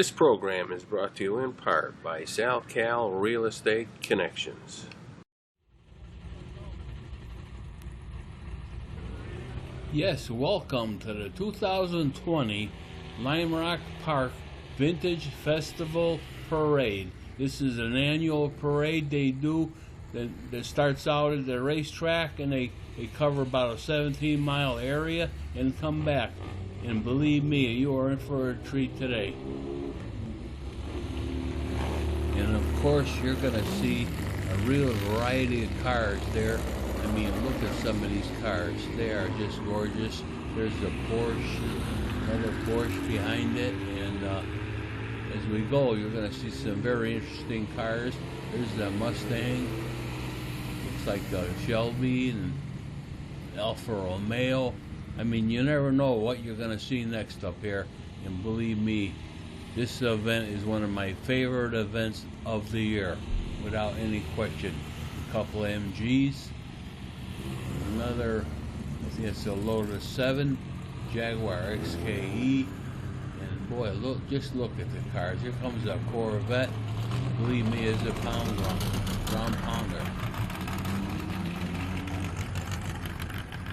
This program is brought to you in part by SalCal Real Estate Connections. Yes, welcome to the 2020 Lime Rock Park Vintage Festival Parade. This is an annual parade they do that starts out at the racetrack, and they cover about a 17-mile area and come back. And believe me, you are in for a treat today. And of course, you're going to see a real variety of cars there. I mean, look at some of these cars. They are just gorgeous. There's a Porsche, another Porsche behind it. And as we go, you're going to see some very interesting cars. There's the Mustang. Looks like the Shelby and Alfa Romeo. I mean, you never know what you're going to see next up here. And believe me, this event is one of my favorite events of the year, without any question. A couple of MGs, another, I think it's a Lotus 7, Jaguar XKE, and boy, just look at the cars. Here comes a Corvette. Believe me, it's a ground pounder.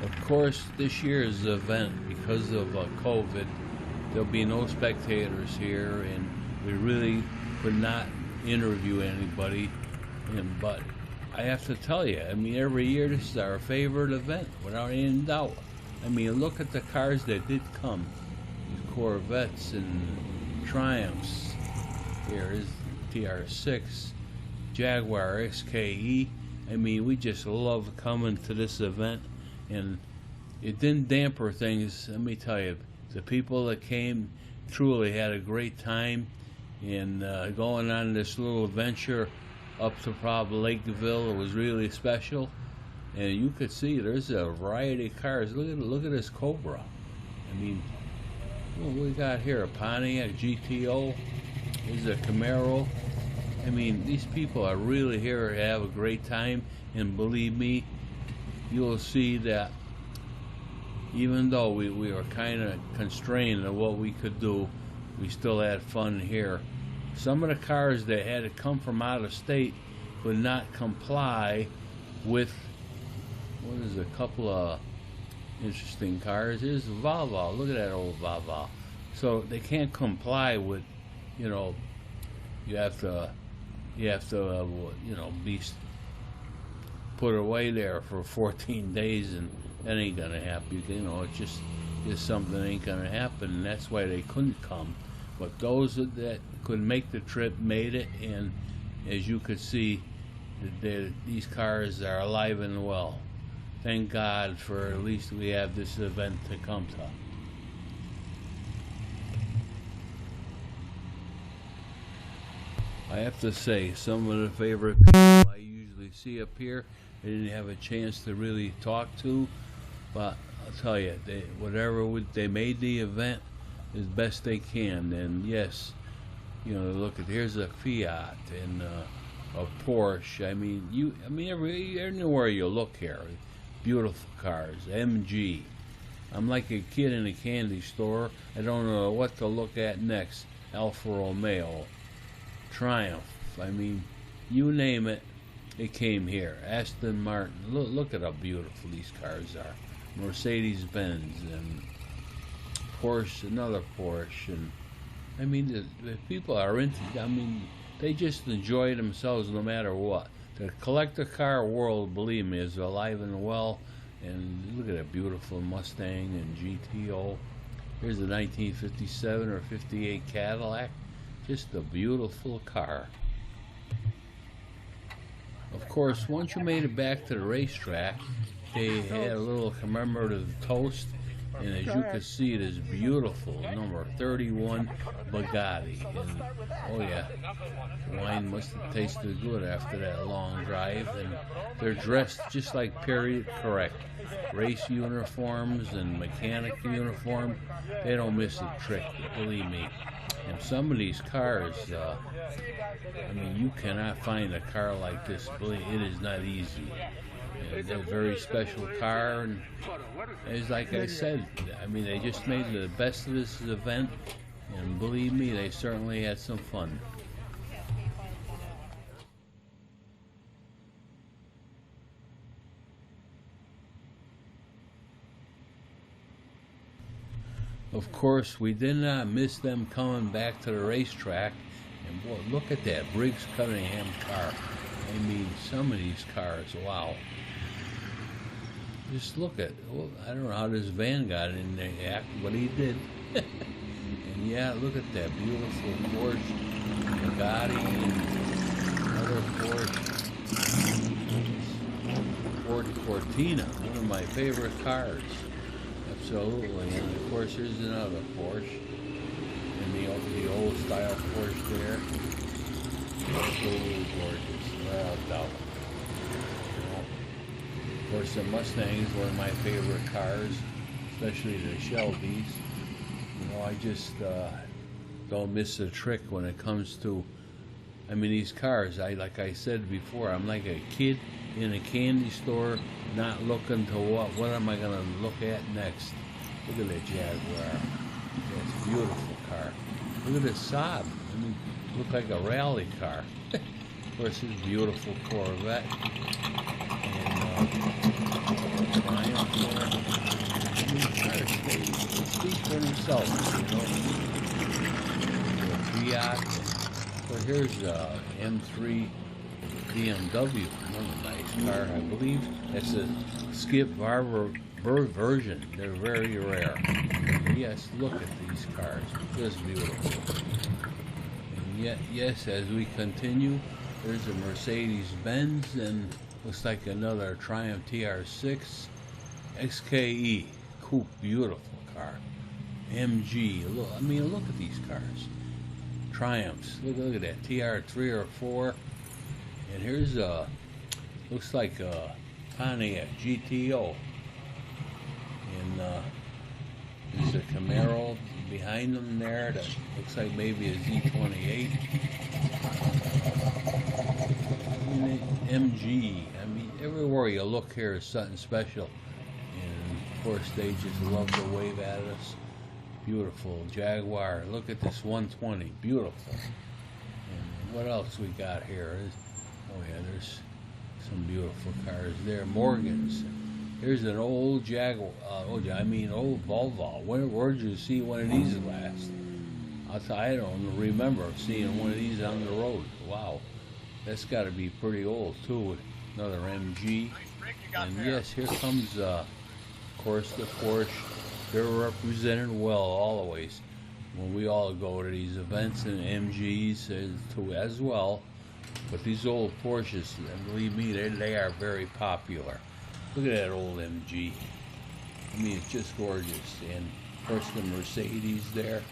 Of course, this year's event, because of COVID, there'll be no spectators here, and we really could not interview anybody. But I have to tell you, I mean, every year this is our favorite event, without any doubt. I mean, look at the cars that did come. These Corvettes and Triumphs. Here is TR6, Jaguar XKE. I mean, we just love coming to this event, and it didn't damper things. Let me tell you, the people that came truly had a great time, and going on this little adventure up to Lakeville, it was really special. And you could see there's a variety of cars. Look at this Cobra. I mean, what we got here? A Pontiac GTO. There's a Camaro. I mean, these people are really here to have a great time, and believe me, you'll see that even though we were kind of constrained on what we could do, we still had fun here. Some of the cars that had to come from out of state could not comply with, what is a couple of interesting cars. Here's a Volvo. Look at that old Volvo. So they can't comply with, you know, you have to you know, be put away there for 14 days, and that ain't gonna happen. You know, it's just something that ain't gonna happen, and that's why they couldn't come. But those that could make the trip made it, and as you could see, these cars are alive and well. Thank God for at least we have this event to come to. I have to say, some of the favorite people I usually see up here, I didn't have a chance to really talk to, but I'll tell you, they made the event as best they can. And yes, you know, look at, here's a Fiat and a Porsche. I mean, everywhere you look here, beautiful cars. MG. I'm like a kid in a candy store. I don't know what to look at next. Alfa Romeo, Triumph. I mean, you name it, it came here. Aston Martin. Look at how beautiful these cars are. Mercedes-Benz and Porsche, another Porsche. And I mean, the people are into, I mean, they just enjoy themselves no matter what. The collector car world, believe me, is alive and well. And look at that beautiful Mustang and GTO. Here's a 1957 or 58 Cadillac. Just a beautiful car. Of course, once you made it back to the racetrack, they had a little commemorative toast, and as you can see, it is beautiful, number 31 Bugatti. And oh yeah, wine must have tasted good after that long drive. And they're dressed just like period correct. Race uniforms and mechanic uniform, they don't miss a trick, believe me. And some of these cars, I mean, you cannot find a car like this. Believe it is not easy. It's a very special car, and it's like I said, I mean, they just made the best of this event, And believe me, they certainly had some fun. Of course, we did not miss them coming back to the racetrack. And boy, look at that Briggs Cunningham car. I mean, some of these cars, wow. Just look at, well, I don't know how this van got in the act, but he did. And yeah, look at that beautiful Porsche, Bugatti, and another Porsche, Ford Cortina, one of my favorite cars. Absolutely. And of course, here's another Porsche, and the old style Porsche there. Absolutely gorgeous, without doubt. Of course, the Mustang is one of my favorite cars, especially the Shelbys. You know, I just don't miss a trick when it comes to, I mean, these cars. Like I said before, I'm like a kid in a candy store, not looking to what am I going to look at next. Look at that Jaguar. That's a beautiful car. Look at the Saab. I mean, look like a rally car. Of course, this beautiful Corvette. And Triumph there. I mean, cars, they speak for themselves, you know. Fiat. But here's M3 BMW, another nice car, I believe. That's a Skip Barber version. They're very rare. Yes, look at these cars. Just beautiful. And yet, yes, as we continue, there's a Mercedes-Benz and looks like another Triumph TR6 XKE coupe, beautiful car. MG, look, I mean, look at these cars. Triumphs, look at that TR3 or 4. And here's a, looks like a Pontiac GTO. And there's a Camaro behind them there that looks like maybe a Z28. I mean, MG. I mean, everywhere you look here is something special. And of course, they just love to wave at us. Beautiful Jaguar. Look at this 120. Beautiful. And what else we got here? Oh yeah, there's some beautiful cars there. Morgans. Here's an old Jaguar. Old Volvo. Where'd you see one of these last? I don't remember seeing one of these on the road. Wow, that's got to be pretty old too. Another MG. And yes, here comes, of course, the Porsche. They're represented well always when we all go to these events, and MGs as well. But these old Porsches, believe me, they are very popular. Look at that old MG. I mean, it's just gorgeous. And of course, the Mercedes there.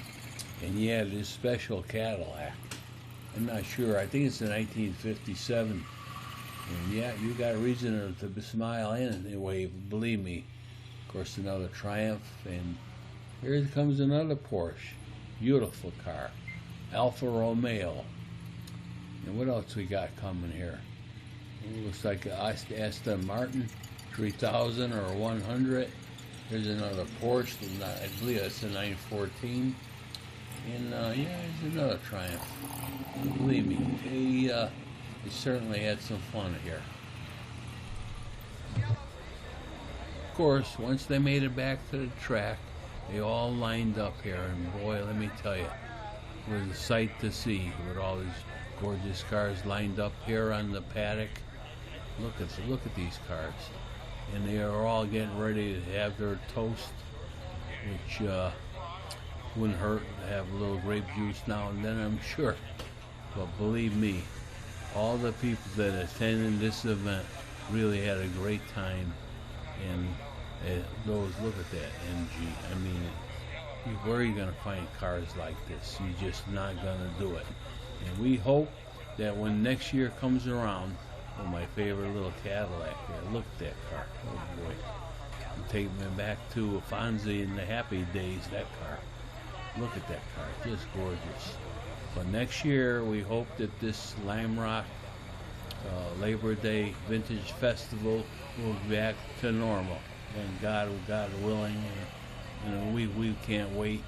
And yeah, this special Cadillac. I'm not sure. I think it's a 1957. And yeah, you got a reason to smile anyway, believe me. Of course, another Triumph. And here comes another Porsche. Beautiful car. Alfa Romeo. And what else we got coming here? It looks like Aston Martin 3000 or 100. There's another Porsche. I believe that's a 914. And yeah, there's another Triumph. Believe me, they certainly had some fun here. Of course, once they made it back to the track, they all lined up here, and boy, let me tell you, it was a sight to see with all these gorgeous cars lined up here on the paddock. Look at these cars, and they are all getting ready to have their toast, which wouldn't hurt to have a little grape juice now and then, I'm sure. But believe me, all the people that attended this event really had a great time. And look at that MG. I mean, where are you going to find cars like this? You're just not going to do it. And we hope that when next year comes around, oh, my favorite little Cadillac here. Look at that car. Oh boy. It'll take me back to Fonzie in the happy days, that car. Look at that car. Just gorgeous. But next year, we hope that this Lime Rock Labor Day Vintage Festival will be back to normal. And God willing, we can't wait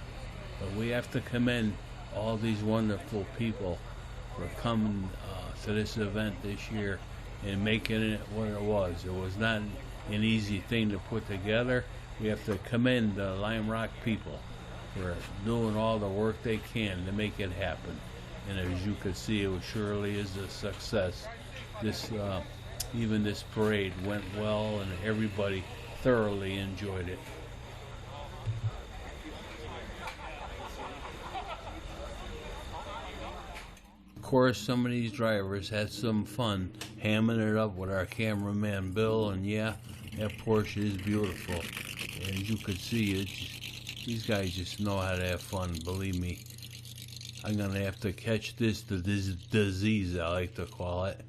But we have to commend all these wonderful people for coming to this event this year and making it what it was. It was not an easy thing to put together. We have to commend the Lime Rock people for doing all the work they can to make it happen. And as you can see, it surely is a success. Even this parade went well, and everybody thoroughly enjoyed it. Of course, some of these drivers had some fun hamming it up with our cameraman Bill, and yeah, that Porsche is beautiful. And as you can see, these guys just know how to have fun, believe me. I'm gonna have to catch this disease, I like to call it,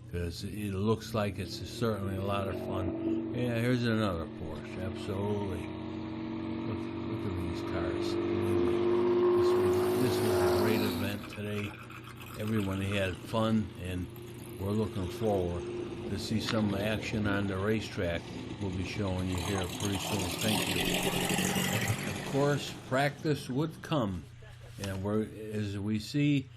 because it looks like it's certainly a lot of fun. Yeah, here's another Porsche, absolutely. Look at these cars. This was a great event today. Everyone had fun, and we're looking forward to see some action on the racetrack. We'll be showing you here pretty soon. Thank you. Of course, practice would come, and as we see,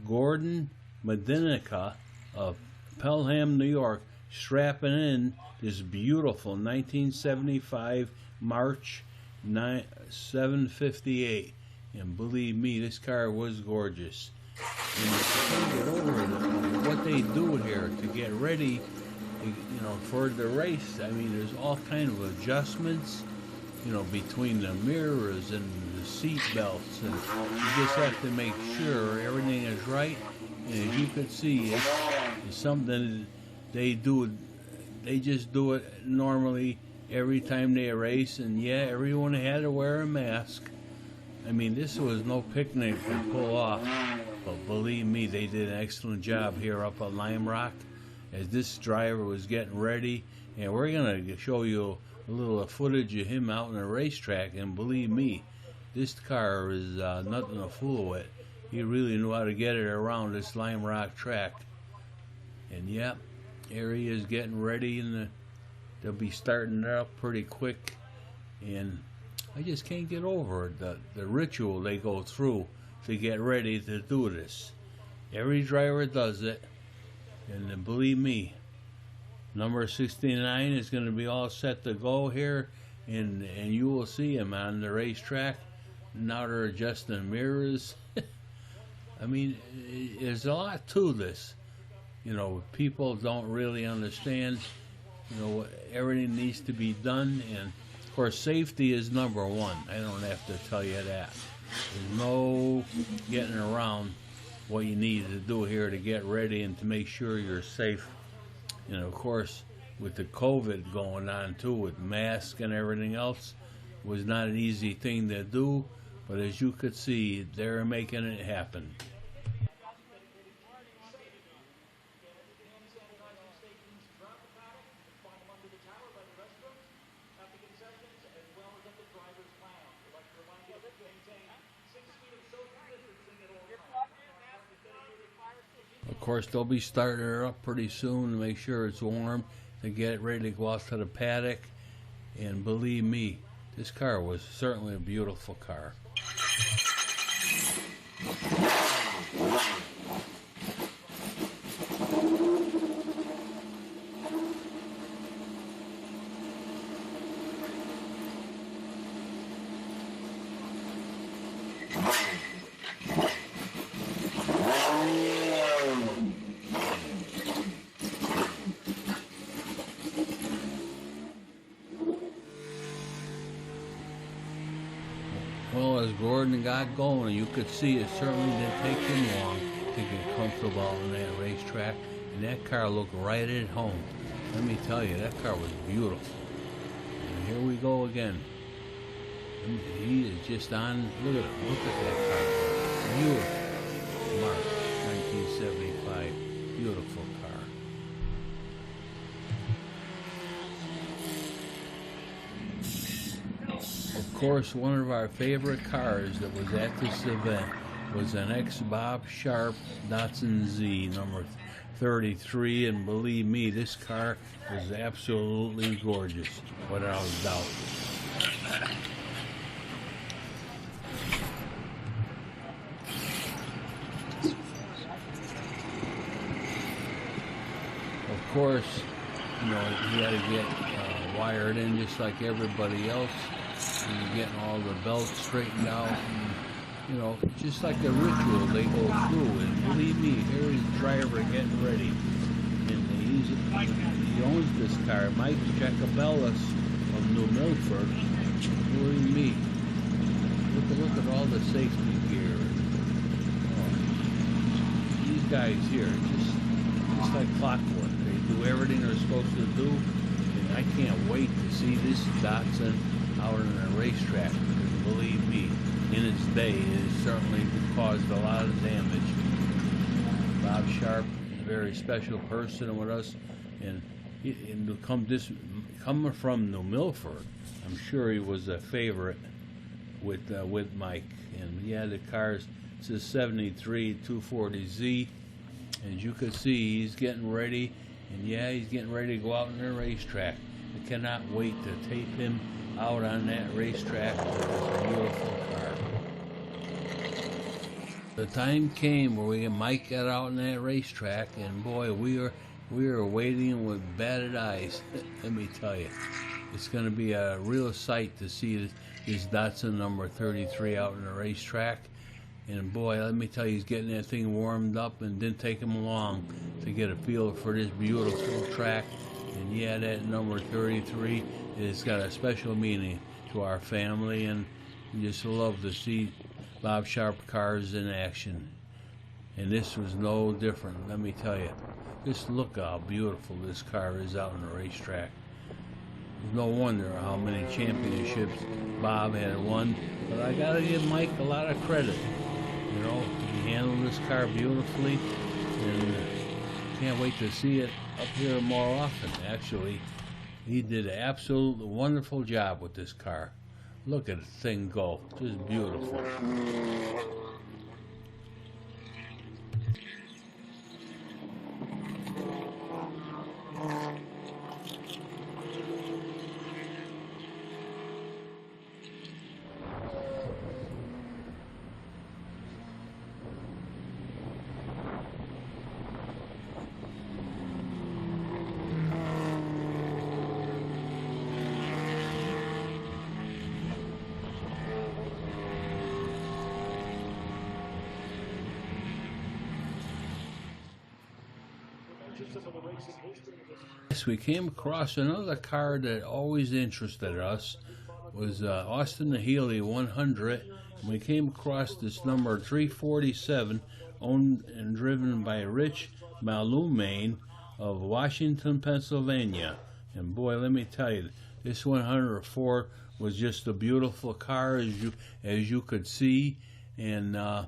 Gordon Medinica of Pelham, New York, strapping in this beautiful 1975 March 758, and believe me, this car was gorgeous. And get over what they do here to get ready, for the race. I mean, there's all kind of adjustments, between the mirrors and the seat belts, and you just have to make sure everything is right. And as you can see, it's something they do. They just do it normally every time they race, and yeah, everyone had to wear a mask. I mean, this was no picnic to pull off. But believe me, they did an excellent job here up at Lime Rock as this driver was getting ready. And we're going to show you a little footage of him out on the racetrack. And believe me, this car is nothing to fool with. He really knew how to get it around this Lime Rock track. And yeah, here he is getting ready, and they'll be starting it up pretty quick. And I just can't get over the ritual they go through to get ready to do this. Every driver does it, and believe me, number 69 is going to be all set to go here, and you will see him on the racetrack. Now they're adjusting mirrors. I mean, there's a lot to this. People don't really understand, everything needs to be done, and of course safety is number one. I don't have to tell you that. There's no getting around what you need to do here to get ready and to make sure you're safe. And of course, with the COVID going on too, with masks and everything else, it was not an easy thing to do, but as you could see, they're making it happen. Of course, they'll be starting her up pretty soon to make sure it's warm to get ready to go out to the paddock. And believe me, this car was certainly a beautiful car. Well, as Gordon got going, you could see it certainly didn't take him long to get comfortable on that racetrack, and that car looked right at home. Let me tell you, that car was beautiful. And here we go again. And he is just on. Look at him. Look at that car. Beautiful. March 1975. Beautiful car. Of course, one of our favorite cars that was at this event was an ex-Bob Sharp Datsun Z number 33, and believe me, this car is absolutely gorgeous, without a doubt. course, you know, he had to get wired in just like everybody else. And getting all the belts straightened out. And, you know, just like a ritual they go through. And believe me, here is the driver getting ready. And he owns this car, Mike Jacobellis of New Milford. Believe me, look at all the safety gear. These guys here, just like clockwork. They do everything they're supposed to do, and I can't wait to see this Datsun out on a racetrack. Because believe me, in its day, it has certainly caused a lot of damage. Bob Sharp, a very special person with us, and coming from New Milford, I'm sure he was a favorite with Mike. And yeah, the car's, it's a 73 240Z. As you can see, he's getting ready, and yeah, he's getting ready to go out on the racetrack. I cannot wait to tape him out on that racetrack with this beautiful car. The time came where Mike got out on that racetrack, and boy, we were waiting with batted eyes. Let me tell you, it's going to be a real sight to see this Datsun number 33 out on the racetrack. And boy, let me tell you, he's getting that thing warmed up, and didn't take him long to get a feel for this beautiful track. And yeah, that number 33 has got a special meaning to our family, and we just love to see Bob Sharp cars in action. And this was no different, let me tell you. Just look how beautiful this car is out on the racetrack. It's no wonder how many championships Bob had won, but I gotta give Mike a lot of credit. You know, he handled this car beautifully, and can't wait to see it up here more often. Actually, he did an absolutely wonderful job with this car. Look at the thing go, just beautiful. Yes, we came across another car that always interested us. It was Austin the Healey 100. And we came across this number 347, owned and driven by Rich Malumain of Washington, Pennsylvania. And boy, let me tell you, this 104 was just a beautiful car, as you could see. And I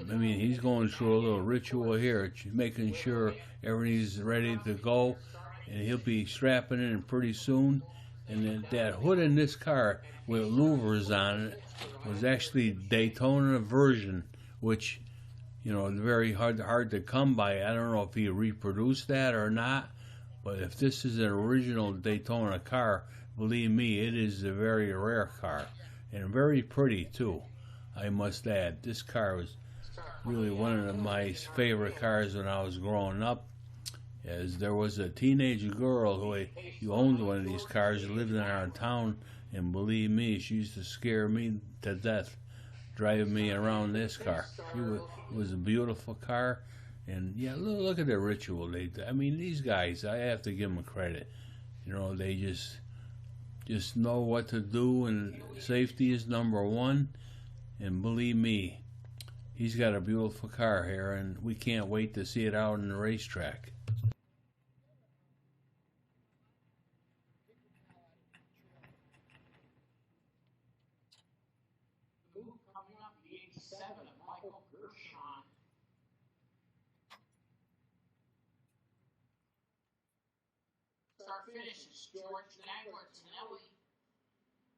mean, he's going through a little ritual here, making sure everything's ready to go, and he'll be strapping in pretty soon. And that hood in this car with louvers on it was actually Daytona version, which, you know, is very hard to come by. I don't know if he reproduced that or not, but if this is an original Daytona car, believe me, it is a very rare car, and very pretty too, I must add. This car was really one of my favorite cars when I was growing up, as there was a teenage girl who owned one of these cars, lived in our town, and believe me, she used to scare me to death driving me around this car. It was a beautiful car, and yeah, look at the ritual. I mean, these guys, I have to give them credit. You know, they just know what to do, and safety is number one. And believe me, he's got a beautiful car here, and we can't wait to see it out on the racetrack. Coming up, the 87 of Michael Gershon. Start finishes, George Nagler, Tonelli,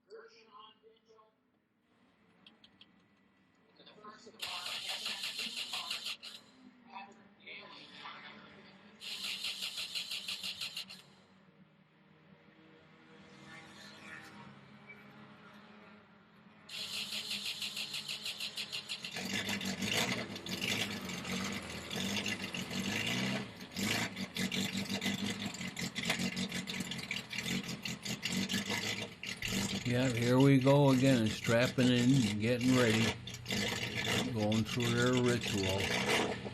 Gershon, Mitchell. To the first of our SMC car, Patrick Daly, Yeah, here we go again, strapping in, getting ready, going through their ritual,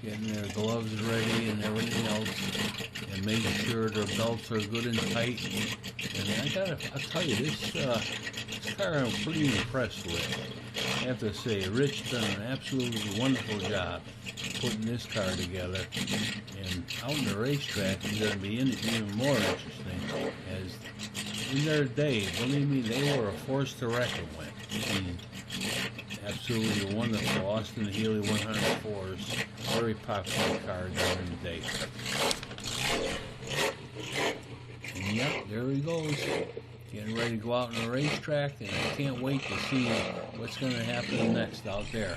getting their gloves ready and everything else, and making sure their belts are good and tight. And I'll tell you, this car I'm pretty impressed with. I have to say, Rich done an absolutely wonderful job putting this car together. And out in the racetrack is going to be even more interesting, as in their day, believe me, they were a force to reckon with. And absolutely wonderful Austin Healey 104s, very popular car during the day. And yep, there he goes, getting ready to go out on the racetrack, and I can't wait to see what's going to happen next out there.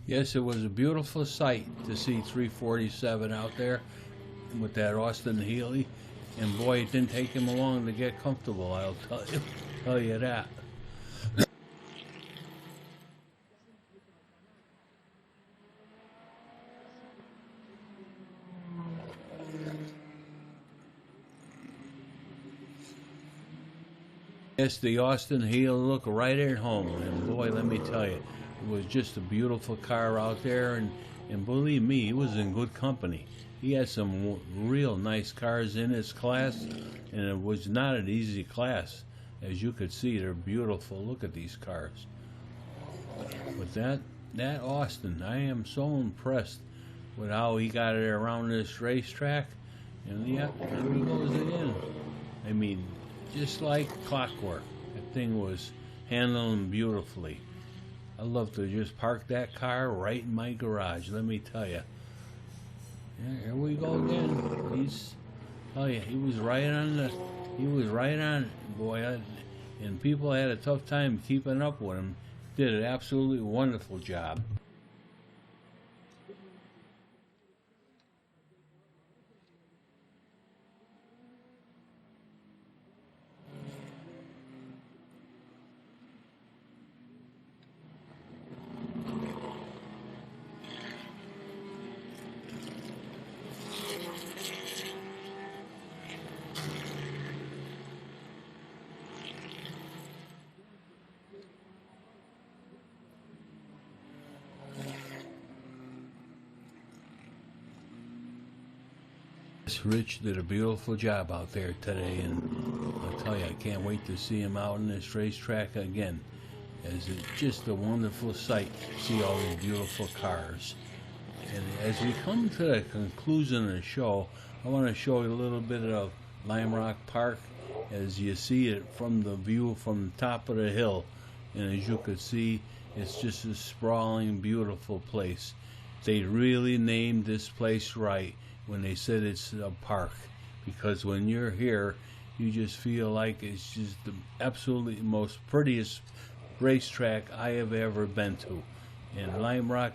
Yes, it was a beautiful sight to see 347 out there with that Austin Healey, and boy, it didn't take him long to get comfortable, I'll tell you that. Yes, the Austin Healey looked right at home, and boy, let me tell you, it was just a beautiful car out there, and believe me, he was in good company. He had some real nice cars in his class, and it was not an easy class. As you could see, they're beautiful. Look at these cars. But that Austin, I am so impressed with how he got it around this racetrack. And yeah, there he goes again. I mean, just like clockwork. That thing was handling beautifully. I'd love to just park that car right in my garage, let me tell you. Yeah, here we go again. He was right on it, boy. And people had a tough time keeping up with him. Did an absolutely wonderful job. Rich did a beautiful job out there today, and I'll tell you, I can't wait to see him out on this racetrack again, as it's just a wonderful sight to see all these beautiful cars. And as we come to the conclusion of the show, I want to show you a little bit of Lime Rock Park as you see it from the view from the top of the hill. And as you can see, it's just a sprawling, beautiful place. They really named this place right when they said it's a park, because when you're here, you just feel like it's just the absolutely most prettiest racetrack I have ever been to. And Lime Rock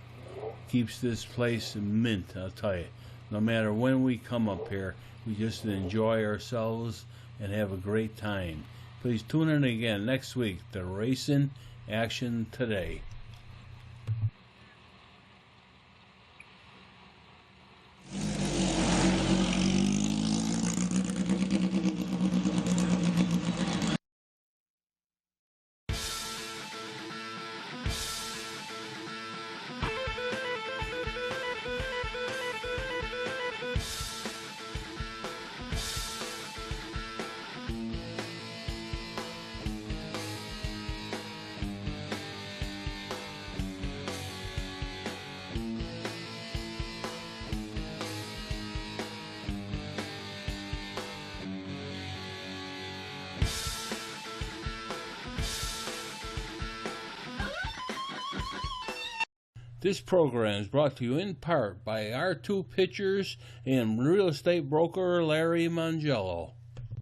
keeps this place mint, I'll tell you. No matter when we come up here, we just enjoy ourselves and have a great time. Please tune in again next week to Racing Action Today. This program is brought to you in part by R2 Pictures and real estate broker Larry Mangello.